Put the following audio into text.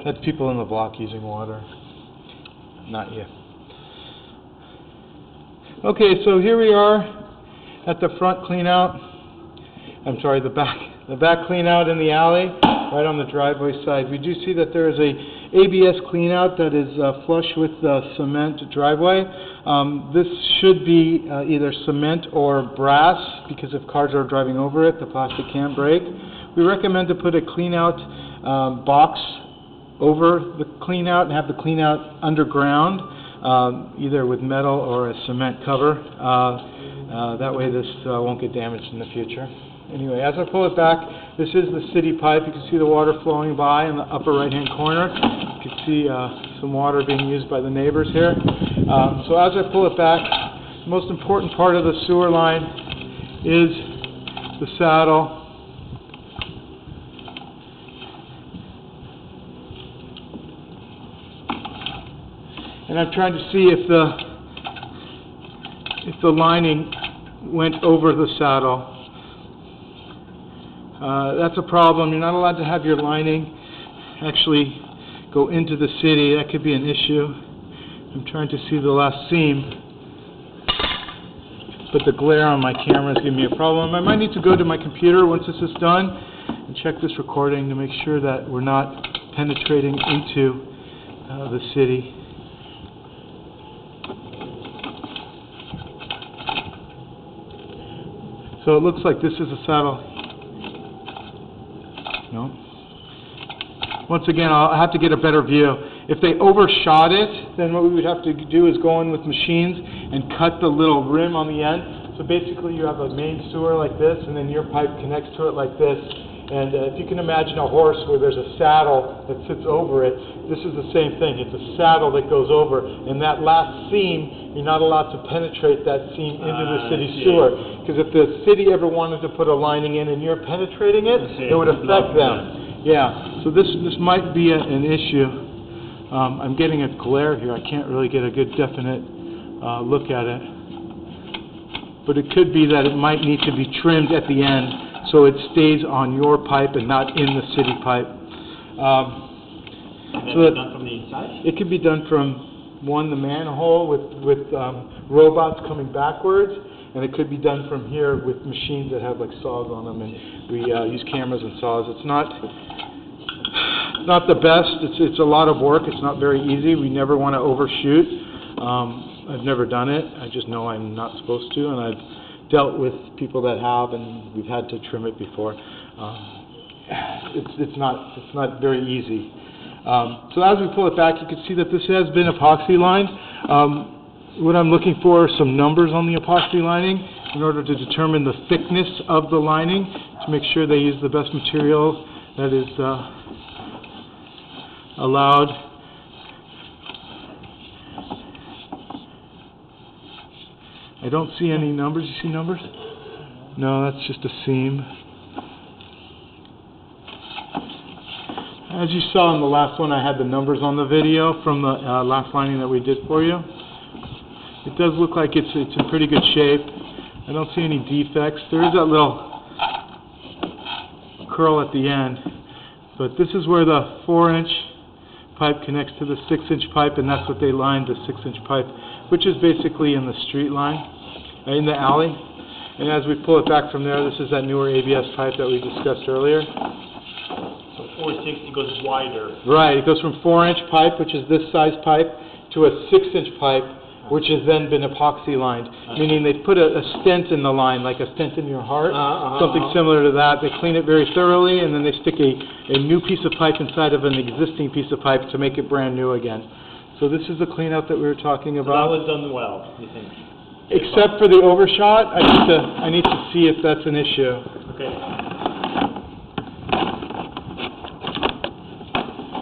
That's people in the block using water. Not you. Okay, so here we are at the front clean out. I'm sorry, the back clean out in the alley, right on the driveway side. We do see that there is a ABS clean out that is flush with the cement driveway. This should be either cement or brass, because if cars are driving over it, the plastic can break. We recommend to put a clean out box over the clean out and have the clean out underground, either with metal or a cement cover. That way this won't get damaged in the future. Anyway, as I pull it back, this is the city pipe. You can see the water flowing by in the upper right-hand corner. You can see some water being used by the neighbors here. So as I pull it back, the most important part of the sewer line is the saddle. And I'm trying to see if the lining went over the saddle. That's a problem. You're not allowed to have your lining actually go into the city. That could be an issue. I'm trying to see the last seam, but the glare on my camera is giving me a problem. I might need to go to my computer once this is done and check this recording to make sure that we're not penetrating into the city. So it looks like this is a saddle. No. Once again, I'll have to get a better view. If they overshot it, then what we would have to do is go in with machines and cut the little rim on the end. So basically you have a main sewer like this, and then your pipe connects to it like this. And if you can imagine a horse where there's a saddle that sits over it, this is the same thing. It's a saddle that goes over, and that last seam, you're not allowed to penetrate that seam into the city sewer. Because if the city ever wanted to put a lining in and you're penetrating it, it would affect them. Yeah, so this might be an issue. I'm getting a glare here. I can't really get a good definite look at it. But it could be that it might need to be trimmed at the end so it stays on your pipe and not in the city pipe. So that done from the inside? It could be done from the manhole with robots coming backwards, and it could be done from here with machines that have like saws on them, and we use cameras and saws. It's not the best. It's a lot of work. It's not very easy. We never want to overshoot. I've never done it. I just know I'm not supposed to, and I've dealt with people that have, and we've had to trim it before. It's not very easy. So as we pull it back, you can see that this has been epoxy lined. What I'm looking for are some numbers on the epoxy lining in order to determine the thickness of the lining to make sure they use the best material that is allowed. I don't see any numbers. You see numbers? No, that's just a seam. As you saw in the last one, I had the numbers on the video from the last lining that we did for you. It does look like it's in pretty good shape. I don't see any defects. There is that little curl at the end, but this is where the 4-inch pipe connects to the 6-inch pipe, and that's what they lined the 6-inch pipe, which is basically in the street line, in the alley. And as we pull it back from there, this is that newer ABS pipe that we discussed earlier. So 460 goes wider. Right, it goes from 4-inch pipe, which is this size pipe, to a 6-inch pipe, which has then been epoxy lined, meaning they put a stent in the line, like a stent in your heart, something similar to that. They clean it very thoroughly, and then they stick a new piece of pipe inside of an existing piece of pipe to make it brand new again. So this is the cleanout that we were talking about. So that was done well, you think? Except for the overshot, I need to see if that's an issue. Okay.